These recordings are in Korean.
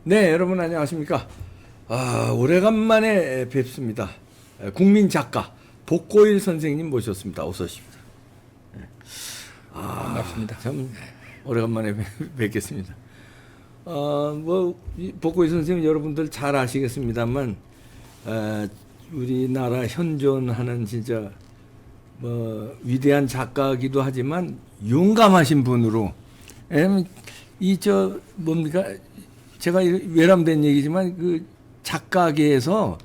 네, 여러분 안녕하십니까? 오래간만에 뵙습니다. 국민 작가 복고일 선생님 모셨습니다. 어서 오십시오. 반갑습니다. 참 오래간만에 뵙겠습니다. 복고일 선생님 여러분들 잘 아시겠습니다만, 우리나라 현존하는 진짜 위대한 작가이기도 하지만 용감하신 분으로, 뭡니까? 제가 외람된 얘기지만 그 작가계에서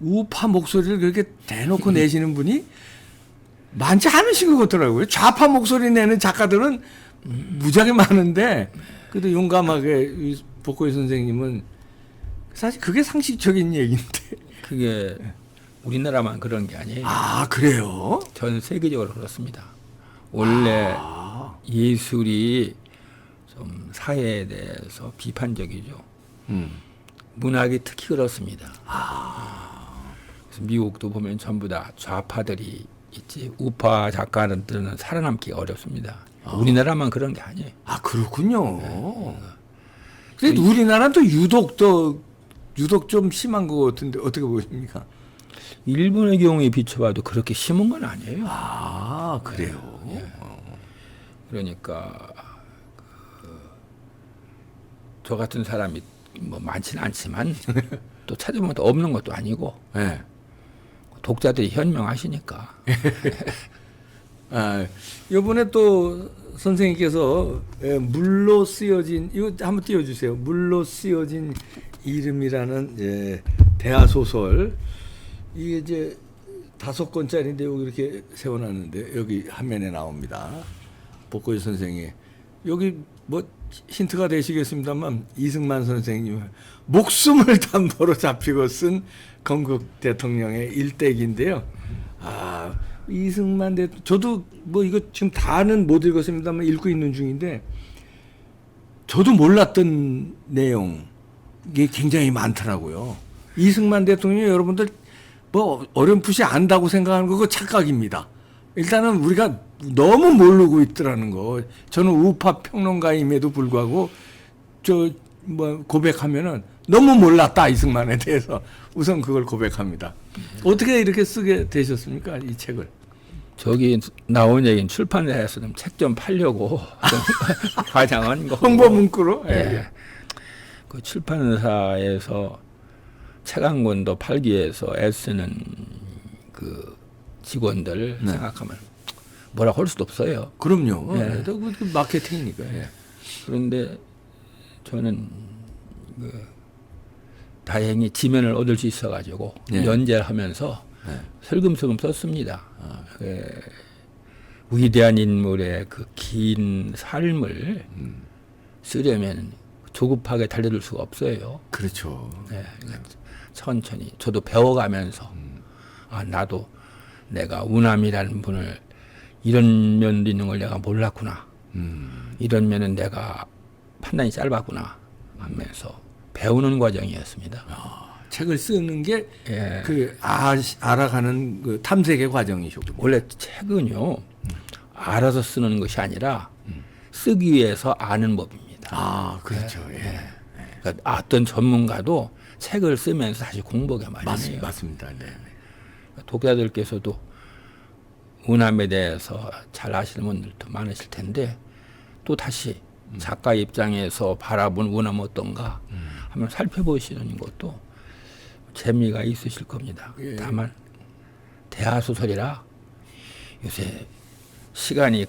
우파 목소리를 그렇게 대놓고 내시는 분이 많지 않으신 것 같더라고요. 좌파 목소리 내는 작가들은 무지하게 많은데 그래도 용감하게 복고일 선생님은 사실 그게 상식적인 얘기인데. 그게 우리나라만 그런 게 아니에요. 아, 그래요? 전 세계적으로 그렇습니다. 원래 예술이 좀 사회에 대해서 비판적이죠. 문학이 특히 그렇습니다. 그래서 미국도 보면 전부 다 좌파들이 있지 우파 작가들은 살아남기가 어렵습니다. 우리나라만 그런 게 아니에요. 아, 그렇군요. 근데 우리나라는 또 유독 좀 심한 것 같은데 어떻게 보십니까? 일본의 경우에 비춰봐도 그렇게 심한 건 아니에요. 아, 그래요? 그러니까 저 같은 사람이 뭐 많지는 않지만 또 찾아보면 또 없는 것도 아니고 네. 독자들이 현명하시니까. 이번에 또 선생님께서 물로 쓰여진, 이거 한번 띄워주세요. 물로 쓰여진 이름이라는 대하 소설. 이게 이제 5권짜리인데 여기 이렇게 세워놨는데 여기 화면에 나옵니다. 복고일 선생이 여기 뭐 힌트가 되시겠습니다만 이승만 선생님 목숨을 담보로 잡히고 쓴 건국 대통령의 일대기인데요. 이승만 저도 뭐 이거 지금 다는 못 읽었습니다만 읽고 있는 중인데 저도 몰랐던 내용 이게 굉장히 많더라고요. 이승만 대통령이 여러분들 뭐 어렴풋이 안다고 생각하는 거 그거 착각입니다. 일단은 우리가 너무 모르고 있더라는 거. 저는 우파 평론가임에도 불구하고 고백하면은 너무 몰랐다 이승만에 대해서 우선 그걸 고백합니다. 어떻게 이렇게 쓰게 되셨습니까 이 책을? 저기 나온 얘기는 출판사에서 좀 책 좀 팔려고 좀 과장한 거. 홍보 문구로? 예. 그 출판사에서 책 한 권도 팔기 위해서 애쓰는 그 직원들 생각하면 뭐라고 할 수도 없어요. 그럼요. 예. 그 마케팅이니까. 그런데 저는 다행히 지면을 얻을 수 있어가지고 연재를 하면서 슬금슬금 썼습니다. 위대한 인물의 그 긴 삶을 쓰려면 조급하게 달려들 수가 없어요. 그렇죠. 천천히 저도 배워가면서 나도 내가 우남이라는 분을 이런 면도 있는 걸 내가 몰랐구나. 이런 면은 내가 판단이 짧았구나 하면서 배우는 과정이었습니다. 책을 쓰는 게 알아가는 그 탐색의 과정이셨군요. 원래 책은요 알아서 쓰는 것이 아니라 쓰기 위해서 아는 법입니다. 그렇죠. 그러니까 어떤 전문가도 책을 쓰면서 다시 공부하게 마련해요. 맞습니다. 네. 독자들께서도 우남에 대해서 잘 아시는 분들도 많으실 텐데 또 다시 작가 입장에서 바라본 우남 어떤가 한번 살펴보시는 것도 재미가 있으실 겁니다. 다만 대하소설이라 요새 시간이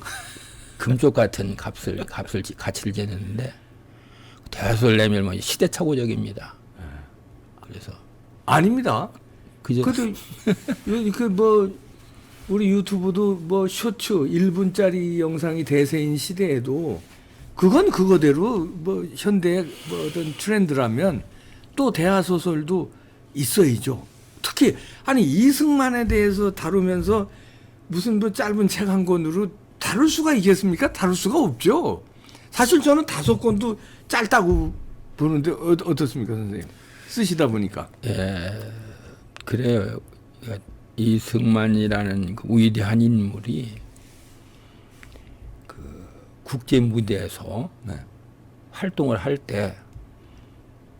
금쪽 같은 가치를 재는데 대하소설 내면 뭐 시대착오적입니다. 그래서 아닙니다. 그저 우리 유튜브도 쇼츠 1분짜리 영상이 대세인 시대에도 그건 그거대로 현대의 어떤 트렌드라면 또 대하소설도 있어야죠. 특히 이승만에 대해서 다루면서 무슨 짧은 책 한 권으로 다룰 수가 있겠습니까? 다룰 수가 없죠. 사실 저는 5권도 짧다고 보는데 어떻습니까, 선생님? 쓰시다 보니까. 그래요. 이승만이라는 그 위대한 인물이 그 국제 무대에서 활동을 할 때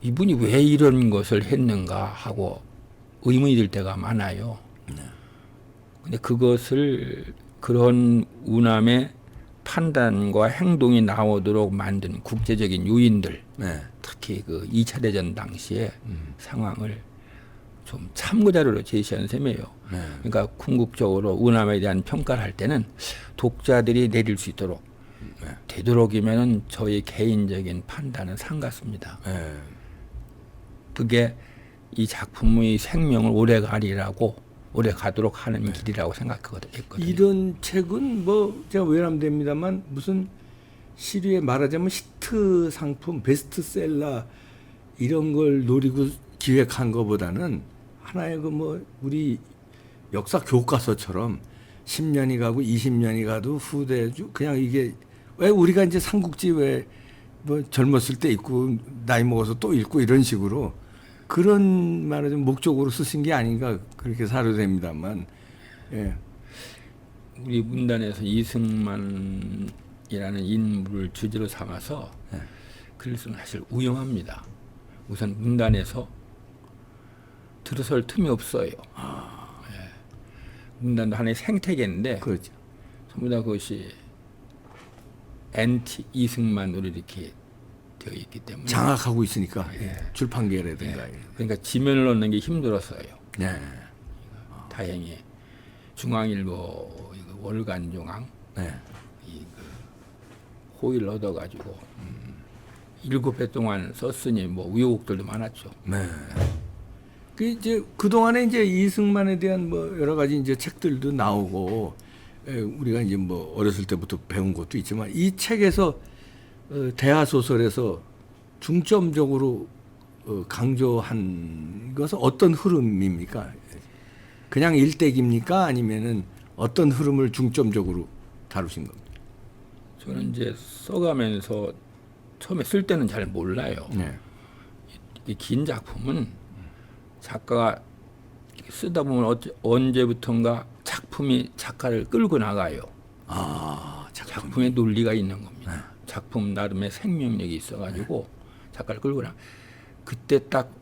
이분이 왜 이런 것을 했는가 하고 의문이 들 때가 많아요. 근데 그것을 그런 운암의 판단과 행동이 나오도록 만든 국제적인 요인들, 네. 특히 그 2차 대전 당시의 상황을 좀 참고자료로 제시한 셈이에요. 네. 그러니까 궁극적으로 운암에 대한 평가를 할 때는 독자들이 내릴 수 있도록 되도록이면은 저희 개인적인 판단은 상같습니다. 네. 그게 이 작품의 생명을 오래 가도록 하는 길이라고 생각했거든요. 이런 책은 뭐 제가 외람됩니다만 무슨 시류에 말하자면 히트 상품, 베스트셀러 이런 걸 노리고 기획한 것보다는 하나의 그 뭐 우리 역사 교과서처럼 10년이 가고 20년이 가도 후대주 그냥 이게 왜 우리가 이제 삼국지 왜 뭐 젊었을 때 읽고 나이 먹어서 또 읽고 이런 식으로 그런 말하자면 목적으로 쓰신 게 아닌가 그렇게 사료됩니다만 예. 우리 문단에서 이승만이라는 인물을 주제로 삼아서 글을 쓰는 사실 위험합니다. 우선 문단에서 들어설 틈이 없어요. 예. 문단도 하나의 생태계인데 그렇죠. 전부 다 그것이 엔티 이승만으로 이렇게 되어 있기 때문에 장악하고 있으니까 출판계라든가 그러니까 지면을 얻는 게 힘들었어요. 네. 다행히 중앙일보 이거 월간중앙 네. 호의를 얻어가지고 7회 동안 썼으니 뭐 우여곡절도 많았죠. 네. 그 이제 그 동안에 이제 이승만에 대한 뭐 여러 가지 이제 책들도 나오고 우리가 이제 뭐 어렸을 때부터 배운 것도 있지만 이 책에서 대하 소설에서 중점적으로 강조한 것은 어떤 흐름입니까? 그냥 일대기입니까? 아니면은 어떤 흐름을 중점적으로 다루신 겁니까? 저는 이제 써가면서 처음에 쓸 때는 잘 몰라요. 네. 이 긴 작품은 작가가 쓰다 보면 언제부턴가 작품이 작가를 끌고 나가요. 아, 작품의 논리가 있는 겁니다. 작품 나름의 생명력이 있어가지고 작가를 끌고 나. 그때 딱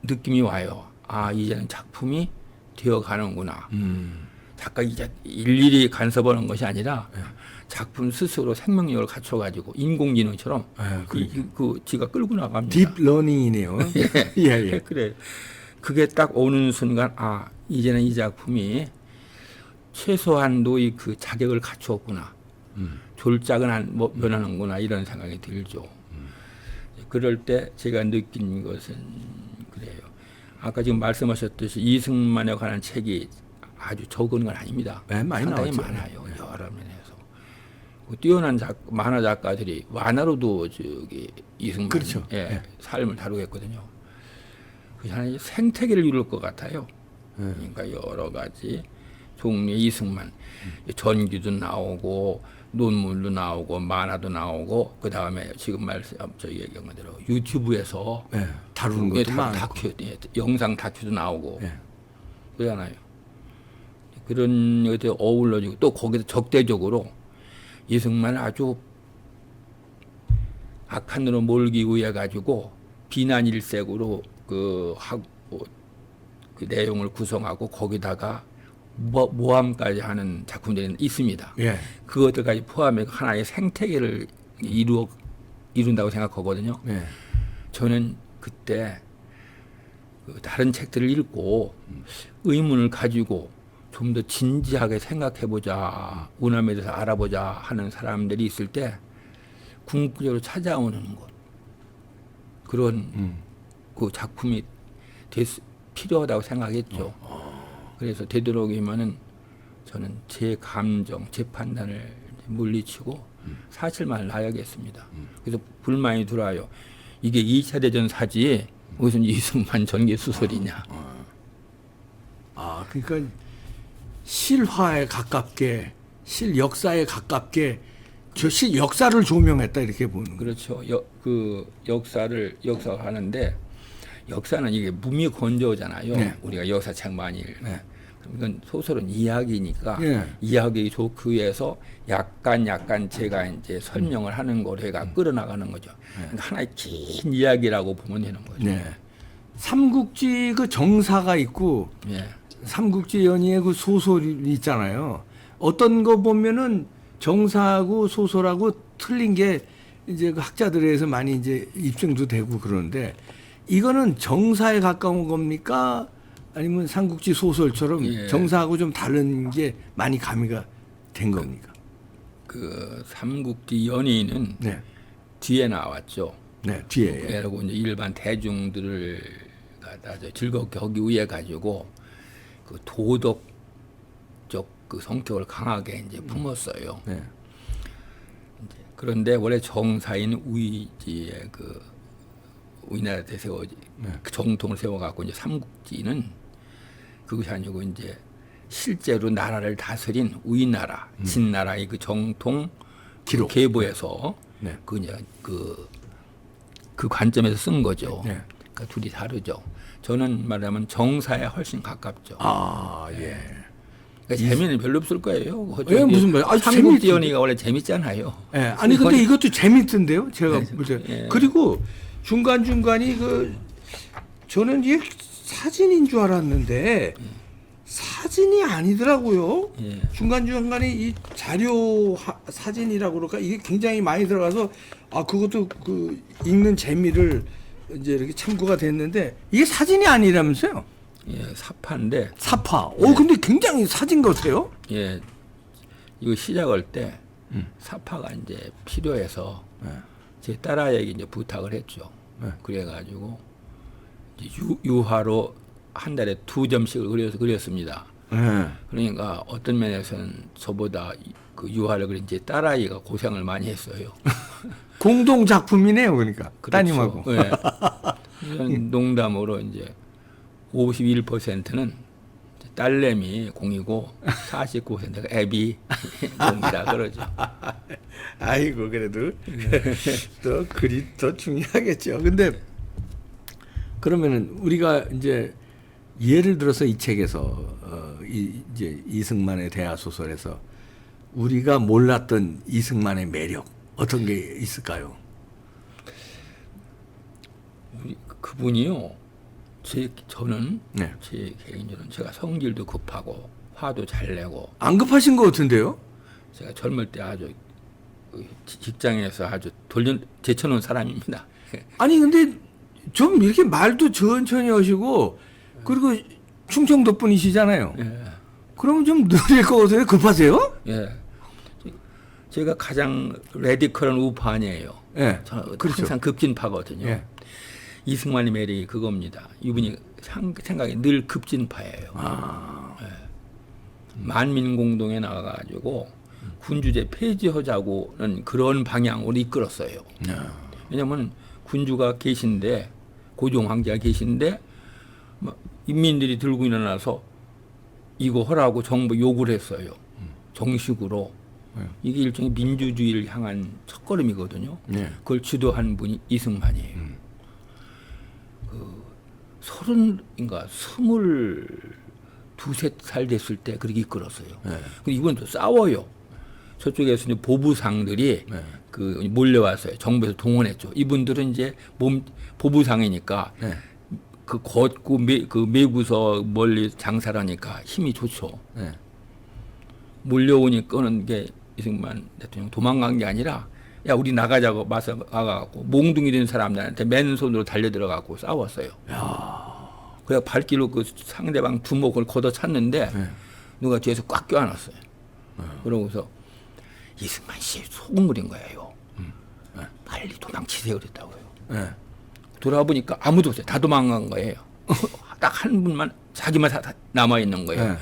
느낌이 와요. 아, 이제는 작품이 되어가는구나. 작가 이제 일일이 간섭하는 것이 아니라 작품 스스로 생명력을 갖춰가지고 인공지능처럼 지가 끌고 나갑니다. 딥러닝이네요. 예. 그래. 그게 딱 오는 순간 아, 이제는 이 작품이 최소한도의 그 자격을 갖추었구나. 졸작은 면하는구나 이런 생각이 들죠. 그럴 때 제가 느낀 것은 그래요. 아까 지금 말씀하셨듯이 이승만에 관한 책이 아주 적은 건 아닙니다. 네, 많이 상당히 나왔죠. 많아요. 여러 면에서. 뛰어난 만화 작가들이 만화로도 이승만 그렇죠. 삶을 다루겠거든요. 그게 하나의 생태계를 이룰 것 같아요. 그러니까 여러 가지 종류의 이승만 전기도 나오고 논문도 나오고 만화도 나오고 그 다음에 지금 얘기한 대로 유튜브에서 다루는 것도 많고 영상 다큐도 나오고 그러잖아요. 그런 것들이 어울러지고 또 거기서 적대적으로 이승만을 아주 악한 으로 몰기 위해 가지고 비난 일색으로 그 내용을 구성하고 거기다가 모함까지 하는 작품들이 있습니다. 그것들까지 포함해 하나의 생태계를 이룬다고 생각하거든요. 저는 그때 다른 책들을 읽고 의문을 가지고 좀 더 진지하게 생각해보자, 운암에 대해서 알아보자 하는 사람들이 있을 때 궁극적으로 찾아오는 것 그런 그 작품이 필요하다고 생각했죠. 그래서 되도록이면은 저는 제 감정, 제 판단을 물리치고 사실만 놔야겠습니다. 그래서 불만이 들어와요. 이게 2차 대전 사지 무슨 이승만 전개 수설이냐. 아, 그러니까 실화에 가깝게, 실 역사에 가깝게 실 역사를 조명했다 이렇게 보는 거예요. 그렇죠. 그 역사하는데 역사는 이게 무미건조잖아요. 우리가 역사책 많이 이건 소설은 이야기니까 예. 이야기 좋기 위해서 약간 제가 이제 설명을 하는 거로 해가 끌어나가는 거죠. 그러니까 하나의 긴 이야기라고 보면 되는 거죠. 네. 삼국지 그 정사가 있고 예. 삼국지 연의의 그 소설이 있잖아요. 어떤 거 보면은 정사하고 소설하고 틀린 게 이제 그 학자들에서 많이 이제 입증도 되고 그러는데 이거는 정사에 가까운 겁니까? 아니면 삼국지 소설처럼 예. 정사하고 좀 다른 게 많이 가미가 된 겁니까? 그 삼국지 연의는 네. 뒤에 나왔죠. 네, 뒤에. 예. 그리고 이제 일반 대중들을 갖다 즐겁게 하기 위해 가지고 그 도덕적 그 성격을 강하게 이제 품었어요. 네. 그런데 원래 정사인 우이지의 그 우리나라 때 그 정통을 세워갖고 이제 삼국지는 그것이 아니고 이제 실제로 나라를 다스린 우리나라 진나라의 그 정통 기록. 그 계보에서 네. 그 이제 그 관점에서 쓴 거죠. 네. 그러니까 둘이 다르죠. 저는 말하면 정사에 훨씬 가깝죠. 아, 예. 그러니까 재미는 별로 없을 거예요. 예, 무슨 말? 아주 삼국지 재미있- 연의가 원래 재밌잖아요. 예. 아니 근데 이것도 재밌던데요. 제가 네, 볼 때. 예. 그리고 중간 중간이 그 저는 이게 사진인 줄 알았는데 사진이 아니더라고요. 예. 중간 중간에 이 자료 사진이라고 그럴까 이게 굉장히 많이 들어가서 아 그것도 그 읽는 재미를 이제 이렇게 참고가 됐는데 이게 사진이 아니라면서요? 예, 사파인데 사파. 오 근데 굉장히 사진 같아요. 예, 이거 시작할 때 사파가 이제 필요해서 네. 제 딸아이에게 이제 부탁을 했죠. 네. 그래가지고 이제 유화로 한 달에 2점씩을 그렸습니다. 네. 그러니까 어떤 면에서는 저보다 그 유화를 그린 제 딸아이가 고생을 많이 했어요. 공동 작품이네요, 그러니까 그렇죠. 따님하고. 예. 이런 농담으로 이제 51%는 딸내미 공이고 49%가 애비 공이다 그러죠. 아이고 그래도 또 글이 더 중요하겠죠. 근데 그러면은 우리가 이제 예를 들어서 이 책에서 이제 이승만의 대하 소설에서 우리가 몰랐던 이승만의 매력 어떤 게 있을까요? 그분이요. 저는 네. 제 개인적으로는 제가 성질도 급하고 화도 잘 내고 안 급하신 것 같은데요? 제가 젊을 때 아주 직장에서 아주 제쳐놓은 사람입니다. 아니 근데 좀 이렇게 말도 천천히 하시고 그리고 충청도 분이시잖아요. 예. 그러면 좀 느릴 것 같아요. 급하세요? 예. 제가 가장 레디컬한 우파 아니에요. 예. 저 그렇죠. 항상 급진파거든요. 예. 이승만의 매력이 그겁니다. 이분이 생각이 늘 급진파예요. 아. 만민공동에 나가가지고 군주제 폐지하자고는 그런 방향으로 이끌었어요. 왜냐하면 군주가 계신데 고종 황제가 계신데 막 인민들이 들고 일어나서 이거 하라고 정부 요구를 했어요. 정식으로. 이게 일종의 민주주의를 향한 첫걸음이거든요. 네. 그걸 주도한 분이 이승만이에요. 서른인가 22살 됐을 때 그렇게 이끌었어요. 근데 이번도 싸워요. 저쪽에서 이제 보부상들이 네. 그 몰려왔어요. 정부에서 동원했죠. 이분들은 이제 보부상이니까 네. 그 걷고 매구서 멀리 장사를 하니까 힘이 좋죠. 네. 몰려오니까는 게 이승만 대통령 도망간 게 아니라 야 우리 나가자고 나가갖고 몽둥이 된 사람들한테 맨손으로 달려들어가고 싸웠어요. 그래 발길로 그 상대방 두목을 걷어찼는데 누가 뒤에서 꽉 껴안았어요. 그러고서 이승만 씨 속은 무린 거예요. 빨리 도망치세요 그랬다고요. 네. 돌아보니까 아무도 없어요. 다 도망간 거예요. 딱 한 분만 자기만 남아 있는 거예요. 네.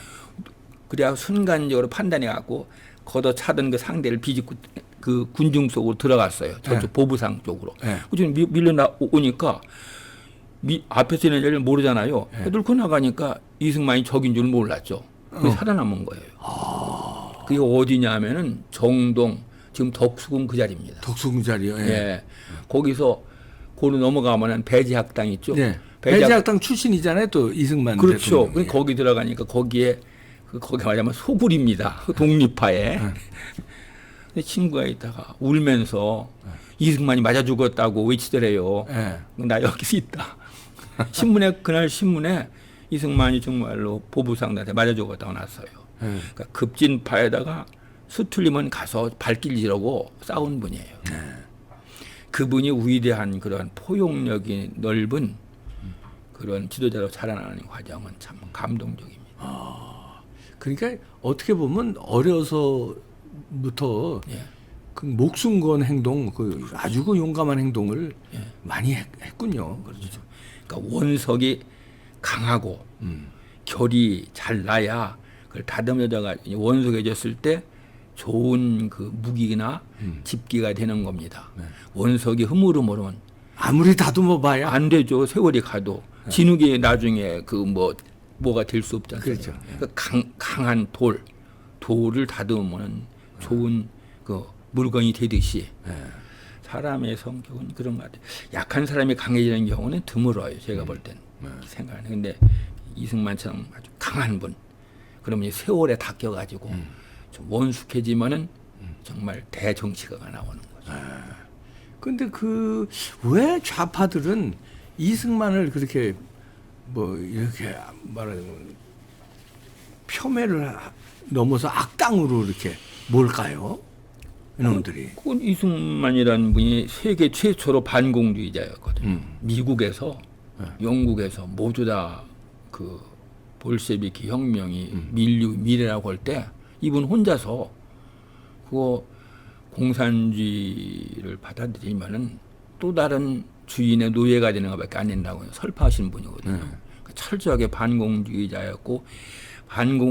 그래야 순간적으로 판단해갖고 걷어차던 그 상대를 비집고 그 군중 속으로 들어갔어요. 저쪽 네. 보부상 쪽으로. 네. 그중 밀려오니까 앞에서 있는 애를 모르잖아요. 네. 뚫고 나가니까 이승만이 적인 줄 몰랐죠. 그게 살아남은 거예요. 그게 어디냐 하면은 정동, 지금 덕수궁 그 자리입니다. 덕수궁 자리요. 예. 예. 거기서 고로 넘어가면은 배지학당 있죠. 네. 배지학당 출신이잖아요, 또 이승만 그렇죠. 대통령이. 거기 들어가니까 거기에 거기 말하자면 소굴입니다. 독립파에. 근데 친구가 있다가 울면서 이승만이 맞아 죽었다고 외치더래요. 예. 나 여기 있다. 그날 신문에 이승만이 정말로 보부상단한테 맞아 죽었다고 났어요. 그러니까 급진파에다가 수틀리면 가서 발길지라고 싸운 분이에요. 그분이 위대한 그런 포용력이 넓은 그런 지도자로 자라나는 과정은 참 감동적입니다. 그러니까 어떻게 보면 어려서부터 예. 그 목숨 건 행동, 그 아주 그 용감한 행동을 예. 많이 했군요. 그렇죠. 그러니까 원석이 강하고 결이 잘 나야 그걸 다듬어져가 원석해졌을 때 좋은 그 무기나 집기가 되는 겁니다. 원석이 흐물흐물하면 아무리 다듬어 봐야 안 되죠. 세월이 가도 진흙이 나중에 그 뭐가 될 수 없지 않습니까? 그렇죠. 그러니까 강한 돌을 다듬으면 좋은 그 물건이 되듯이 사람의 성격은 그런 것 같아요. 약한 사람이 강해지는 경우는 드물어요. 제가 볼 때는 생각하는. 근데 이승만처럼 아주 강한 분, 그러면 세월에 닦여가지고 좀 원숙해지면은 정말 대정치가가 나오는 거죠. 근데 그 왜 좌파들은 이승만을 그렇게 뭐 이렇게 말하자면 폄훼를 넘어서 악당으로 이렇게 몰까요? 이놈들이. 그건 이승만이라는 분이 세계 최초로 반공주의자였거든요. 미국에서 영국에서 모두 다 그 볼셰비키 혁명이 미래라고 할 때 이분 혼자서 그거 공산주의를 받아들이면은 또 다른 주인의 노예가 되는 것밖에 안 된다고 설파하신 분이거든요. 그러니까 철저하게 반공주의자였고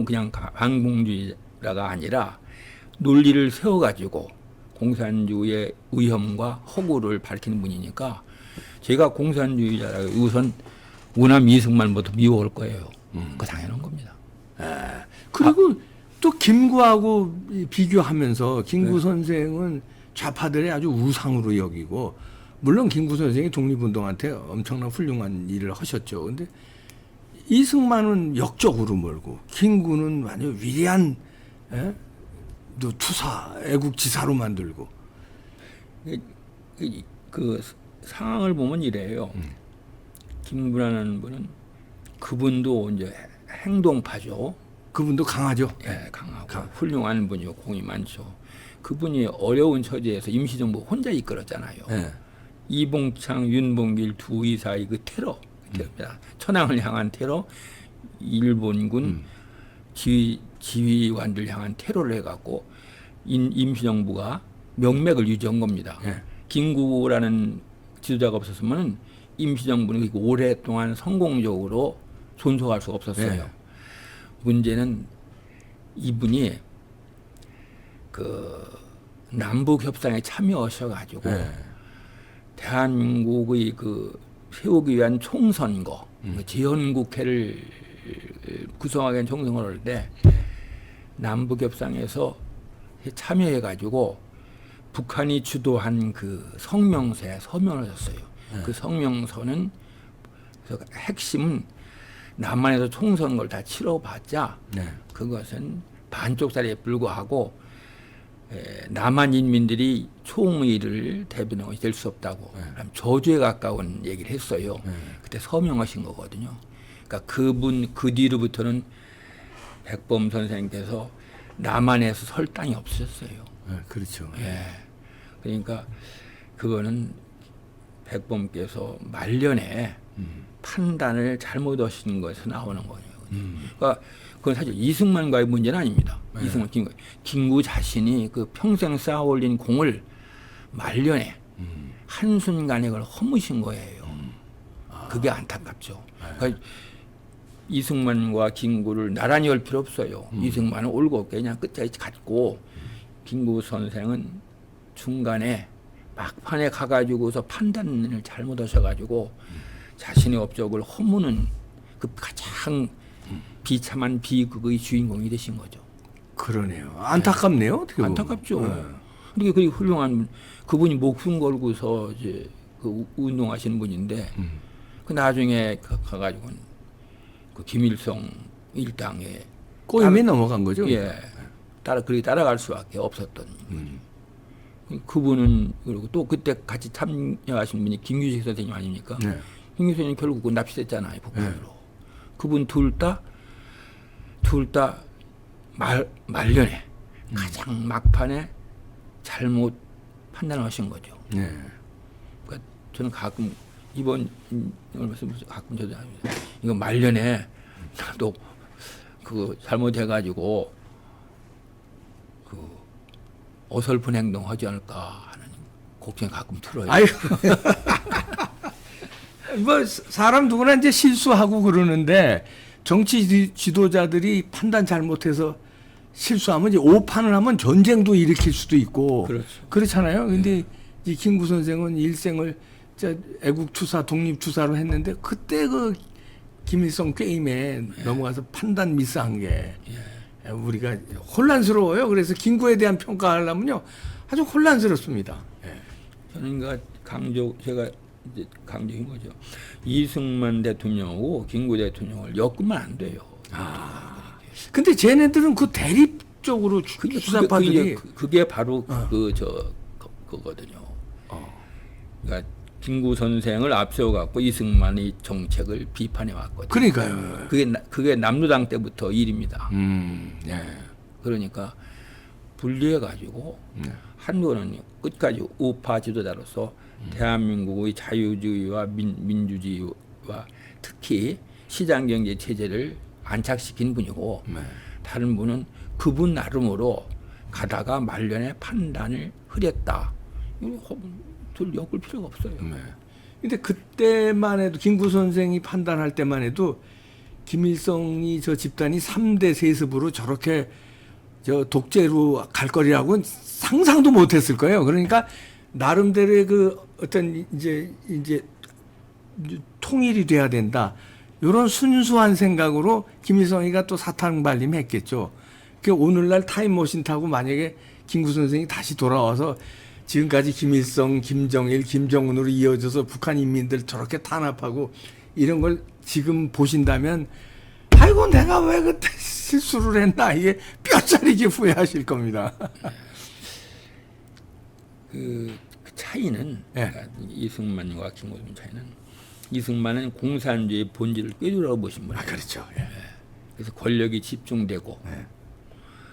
그냥 반공주의자가 아니라 논리를 세워가지고 공산주의의 위험과 허구를 밝히는 분이니까 제가 공산주의자라고 우선 우남 이승만부터 미워할 거예요. 그 당연한 겁니다. 그리고 또 김구하고 비교하면서 김구 선생은 좌파들의 아주 우상으로 여기고 물론 김구 선생이 독립운동한테 엄청난 훌륭한 일을 하셨죠. 근데 이승만은 역적으로 몰고 김구는 완전 위대한 또 투사, 애국지사로 만들고. 그 상황을 보면 이래요. 김구라는 분은 그분도 이제 행동파죠. 그분도 강하죠. 예, 강하고 훌륭한 분이고 공이 많죠. 그분이 어려운 처지에서 임시정부 혼자 이끌었잖아요. 이봉창, 윤봉길 두 이사의 그 테러입니다. 천황을 향한 테러, 일본군 지휘관들 향한 테러를 해갖고 임시정부가 명맥을 유지한 겁니다. 김구라는 지도자가 없었으면 임시정부는 오랫동안 성공적으로 존속할 수가 없었어요. 문제는 이분이 그 남북 협상에 참여하셔가지고 대한민국의 그 세우기 위한 총선거, 지연국회를 구성하기 위한 총선거를 할 때 남북 협상에서 참여해가지고 북한이 주도한 그 성명서에 서명을 했어요. 그 성명서는 그래서 핵심은 남한에서 총선거를 다 치러봤자 그것은 반쪽짜리에 불과하고 남한 인민들이 총의를 대변하는 것이 될 수 없다고 저주에 가까운 얘기를 했어요. 그때 서명하신 거거든요. 그러니까 그 뒤로부터는 백범 선생님께서 남한에서 설 땅이 없으셨어요. 그렇죠. 그러니까 그거는 백범께서 말년에 판단을 잘못하신 것에서 나오는 거예요. 그러니까 그건 사실 이승만과의 문제는 아닙니다. 이승만, 김구 자신이 그 평생 쌓아올린 공을 말년에 한순간에 그걸 허무신 거예요. 그게 안타깝죠. 그러니까 이승만과 김구를 나란히 할 필요 없어요. 이승만은 올곧게 그냥 끝까지 갔고 김구 선생은 중간에 막판에 가가지고서 판단을 잘못하셔가지고 자신의 업적을 허무는 그 가장 비참한 비극의 주인공이 되신 거죠. 그러네요. 안타깝네요. 어떻게 보면. 안타깝죠. 그러니까 그 훌륭한 그분이 목숨 걸고서 이제 그 운동하시는 분인데 그 나중에 가가지고는 그 김일성 일당의 꼬임에 넘어간 거죠. 예. 그렇게 따라갈 수밖에 없었던. 그분은 그리고 또 그때 같이 참여하신 분이 김규식 선생님 아닙니까? 네. 김규식 선생님 결국 납치됐잖아요, 북한으로. 그분 둘 다 말년에 가장 막판에 잘못 판단하신 거죠. 네. 그러니까 저는 가끔 이번 가끔 저도 이거 말년에 나도 그 잘못해가지고 그 어설픈 행동 하지 않을까 하는 걱정이 가끔 들어요. 아유. 뭐 사람 누구나 이제 실수하고 그러는데 정치 지도자들이 판단 잘못해서 실수하면 이제 오판을 하면 전쟁도 일으킬 수도 있고 그렇죠. 그렇잖아요. 근데 이 김구 선생은 일생을 애국투사, 독립투사로 했는데 그때 그 김일성 게임에 넘어가서 판단 미스한 게 우리가 혼란스러워요. 그래서 김구에 대한 평가하려면요 아주 혼란스럽습니다. 저는 제가 이제 강조한 거죠. 이승만 대통령하고 김구 대통령을 엮으면 안 돼요. 근데 쟤네들은 그 대립적으로 주사파들이 그게 바로 그거거든요. 그러니까 김구 선생을 앞세워 갖고 이승만의 정책을 비판해 왔거든요. 그러니까요. 그게 남로당 때부터 일입니다. 예. 그러니까 분리해 가지고 한국은 끝까지 우파 지도자로서 대한민국의 자유주의와 민주주의와 특히 시장경제 체제를 안착시킨 분이고 다른 분은 그분 나름으로 가다가 말년에 판단을 흐렸다. 둘 엮을 필요가 없어요. 근데 그때만 해도 김구 선생이 판단할 때만 해도 김일성이 저 집단이 3대 세습으로 저렇게 저 독재로 갈 거리라고는 상상도 못 했을 거예요. 그러니까 나름대로의 그 어떤 이제 통일이 돼야 된다. 이런 순수한 생각으로 김일성이가 또 사탕 발림했겠죠. 그 오늘날 타임머신 타고 만약에 김구 선생이 다시 돌아와서 지금까지 김일성, 김정일, 김정은으로 이어져서 북한 인민들 저렇게 탄압하고 이런 걸 지금 보신다면 아이고 내가 왜 그때 실수를 했나 이게 뼈저리게 후회하실 겁니다. 그 차이는 그러니까 이승만과 김구의 차이는 이승만은 공산주의 본질을 꿰뚫어 보신 분이에요. 그렇죠. 그래서 권력이 집중되고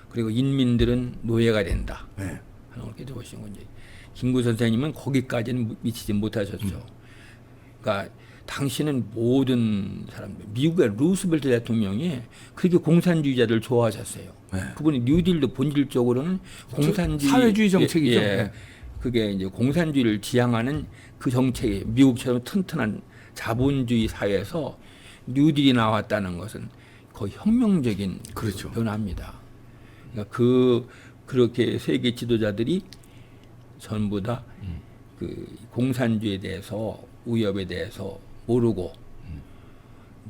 그리고 인민들은 노예가 된다. 하는 걸 꿰뚫어 보신 건지. 김구 선생님은 거기까지는 미치지 못하셨죠. 그러니까 당시는 모든 사람들, 미국의 루스벨트 대통령이 그렇게 공산주의자를 좋아하셨어요. 그분이 뉴딜도 본질적으로는 공산주의 사회주의 정책이죠. 그게 이제 공산주의를 지향하는 그 정책이 미국처럼 튼튼한 자본주의 사회에서 뉴딜이 나왔다는 것은 거의 혁명적인 그렇죠. 변화입니다. 그러니까 그렇게 세계 지도자들이 전부 다 그 공산주의에 대해서 위협에 대해서 모르고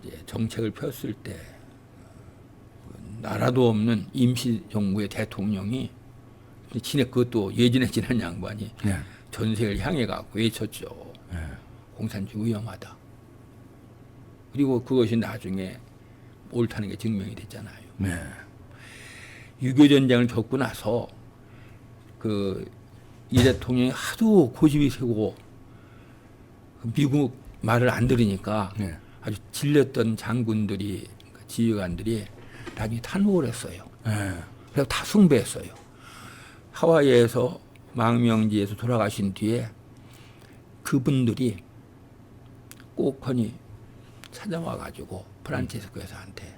이제 정책을 폈을 때 나라도 없는 임시 정부의 대통령이 지네 그것도 예전에 지난 양반이 전 세계를 향해 갖고 외쳤죠. 공산주의 위험하다. 그리고 그것이 나중에 옳다는 게 증명이 됐잖아요. 6.25 전쟁을 겪고 나서 이 대통령이 하도 고집이 세고 미국 말을 안 들으니까 아주 질렸던 장군들이 지휘관들이 나중에 탄핵을 했어요. 그래서 다 숭배했어요. 하와이에서 망명지에서 돌아가신 뒤에 그분들이 꼭하니 찾아와 가지고 프란치스코 여사한테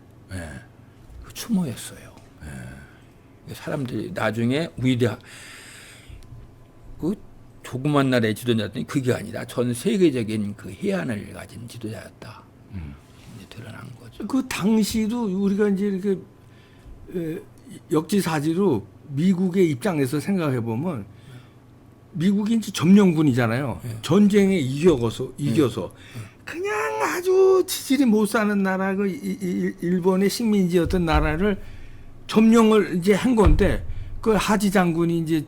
추모했어요. 사람들이 나중에 그 조그만 나라의 지도자들이 그게 아니라 전 세계적인 그 해안을 가진 지도자였다. 이제 드러난 거죠. 그 당시도 우리가 이제 이렇게 역지사지로 미국의 입장에서 생각해 보면 미국이 이제 점령군이잖아요. 전쟁에 이겨서 그냥 아주 지질이 못 사는 나라 그 일본의 식민지였던 나라를 점령을 이제 한 건데 그 하지 장군이 이제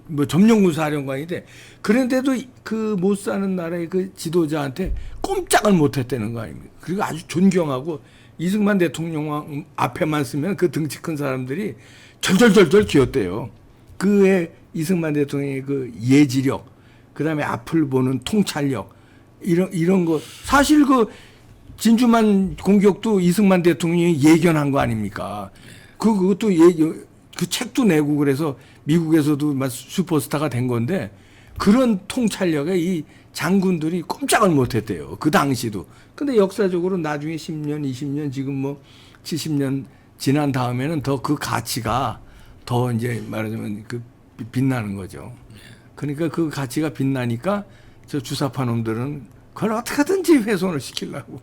뭐 점령군 사령관인데 그런데도 그 못 사는 나라의 그 지도자한테 꼼짝을 못 했다는 거 아닙니까? 그리고 아주 존경하고 이승만 대통령 앞에만 쓰면 그 등치 큰 사람들이 절절절절 기었대요. 그의 이승만 대통령의 그 예지력, 그다음에 앞을 보는 통찰력, 이런 거 사실 그 진주만 공격도 이승만 대통령이 예견한 거 아닙니까? 그것도 그 책도 내고 그래서 미국에서도 막 슈퍼스타가 된 건데 그런 통찰력에 이 장군들이 꼼짝을 못했대요. 그 당시도. 근데 역사적으로 나중에 10년, 20년, 지금 뭐 70년 지난 다음에는 더 그 가치가 더 이제 말하자면 그 빛나는 거죠. 그러니까 그 가치가 빛나니까 저 주사파 놈들은 그걸 어떻게든지 훼손을 시키려고.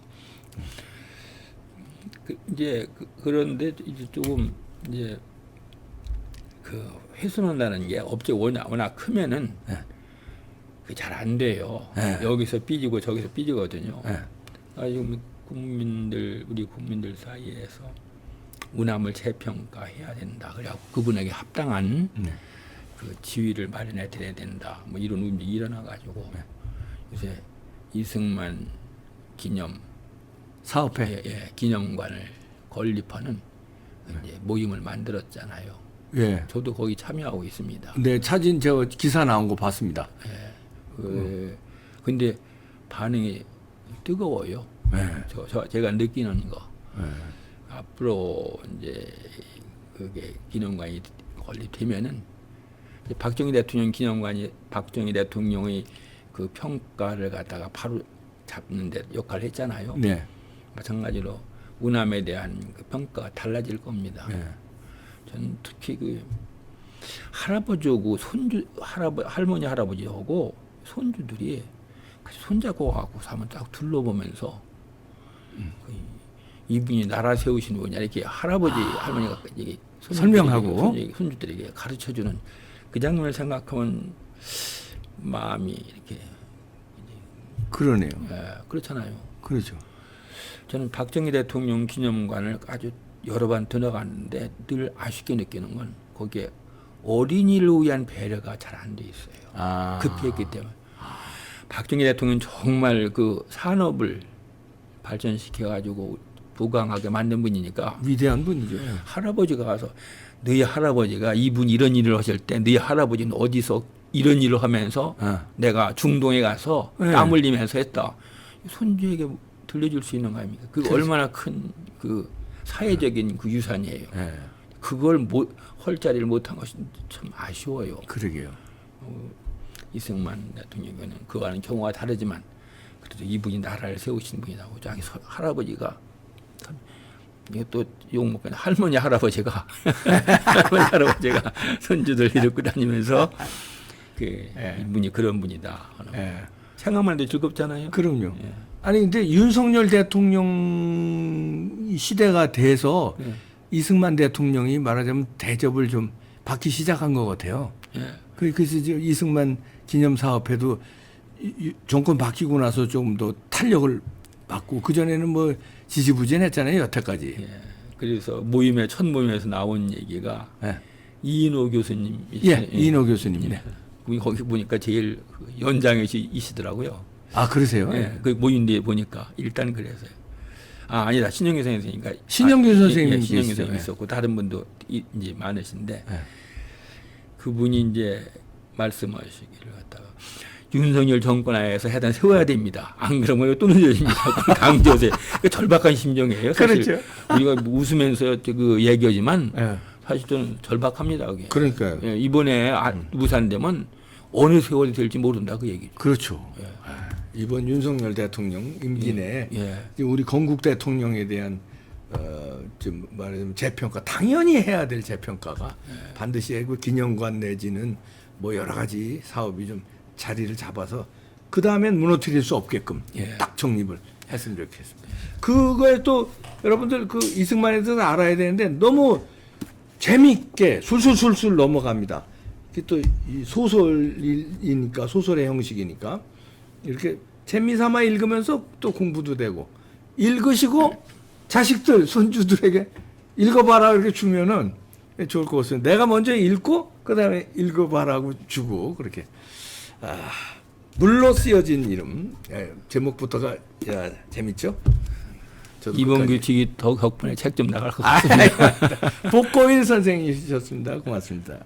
그런데 이제 조금 이제 그 훼손한다는 게 업체 워낙 크면은 잘 안 돼요. 네. 여기서 삐지고 저기서 삐지거든요. 네. 지금 우리 국민들 사이에서 운함을 재평가해야 된다. 그래갖고 그분에게 합당한 그 지위를 마련해 드려야 된다. 뭐 이런 움직임이 일어나가지고 요새 이승만 기념 사업회. 기념관을 건립하는 이제 모임을 만들었잖아요. 예. 저도 거기 참여하고 있습니다. 네, 사진 저 기사 나온 거 봤습니다. 근데 반응이 뜨거워요. 네. 제가 느끼는 거. 네. 앞으로 이제 그게 기념관이 건립되면은 박정희 대통령 기념관이 박정희 대통령의 그 평가를 갖다가 바로 잡는 데 역할을 했잖아요. 네. 마찬가지로 운함에 대한 그 평가가 달라질 겁니다. 네. 저는 특히 그 할아버지하고 할머니 할아버지하고 손주들이 같이 손잡고 가고 사면 딱 둘러보면서 이분이 나라 세우신 분이냐 이렇게 할아버지 할머니가 이게 설명하고 손주들에게 가르쳐주는 그 장면을 생각하면 마음이 이렇게 그러네요. 그렇잖아요. 그렇죠. 저는 박정희 대통령 기념관을 아주 여러 번 들어갔는데 늘 아쉽게 느끼는 건 거기에 어린이를 위한 배려가 잘 안 돼 있어요. 급했기 때문에. 박정희 대통령 정말 그 산업을 발전시켜가지고 부강하게 만든 분이니까 위대한 분이죠. 할아버지가 가서 너희 할아버지가 이분 이런 일을 하실 때 너희 할아버지는 어디서 이런 일을 하면서 내가 중동에 가서 땀 흘리면서 했다. 손주에게 들려줄 수 있는 거 아닙니까? 그게 얼마나 큰 그 사회적인 그 유산이에요. 그걸 할 자리를 못한 것이 참 아쉬워요. 그러게요. 이승만 대통령은 그와는 경우가 다르지만 그래도 이분이 나라를 세우신 분이라고 자기 할아버지가 이거 또 욕먹는 할머니 할아버지가 손주들 이렇게 다니면서 이분이 그런 분이다. 생각만 해도 즐겁잖아요. 그럼요. 아니 근데 윤석열 대통령 시대가 돼서 이승만 대통령이 말하자면 대접을 좀 받기 시작한 것 같아요. 그래서 이승만 기념사업회도 정권 바뀌고 나서 좀 더 탄력을 받고 그전에는 뭐 지지부진했잖아요. 여태까지. 그래서 첫 모임에서 나온 얘기가 이인호 교수님. 이인호 교수님이네. 거기 보니까 제일 연장이시더라고요. 그러세요? 그 모임 뒤에 보니까 일단 그래서요. 아니다. 신영규 선생님이니까. 신영규 선생님이 신영규 선생님 있었고 다른 분도 이제 많으신데 그분이 이제 말씀하시기를 갖다가 윤석열 정권 하에서 해단 세워야 됩니다. 안 그러면 또 늦어집니다. 강조세. 절박한 심정이에요. 사실 그렇죠. 우리가 웃으면서 그 얘기하지만 사실 저는 절박합니다. 그게. 그러니까요. 이번에 무산되면 어느 세월이 될지 모른다 그 얘기죠. 그렇죠. 이번 윤석열 대통령 임기 내에 우리 건국 대통령에 대한 좀 말하자면 재평가 당연히 해야 될 재평가가 반드시 그 기념관 내지는 뭐 여러 가지 사업이 좀 자리를 잡아서 그 다음엔 무너뜨릴 수 없게끔 딱 정립을 했으면 좋겠습니다. 그거에 또 여러분들 그 이승만에 대해서 알아야 되는데 너무 재미있게 술술술술 넘어갑니다. 이게 또 이 소설이니까 소설의 형식이니까 이렇게 재미삼아 읽으면서 또 공부도 되고 읽으시고 자식들 손주들에게 읽어봐라 이렇게 주면은 좋을 것 같습니다. 내가 먼저 읽고 그다음에 읽어봐라고 주고 그렇게 물로 쓰여진 이름 제목부터가 재밌죠? 저도 이번 끝까지. 규칙이 덕분에 책 좀 나갈 것 같습니다. 복고일 선생님이셨습니다. 고맙습니다.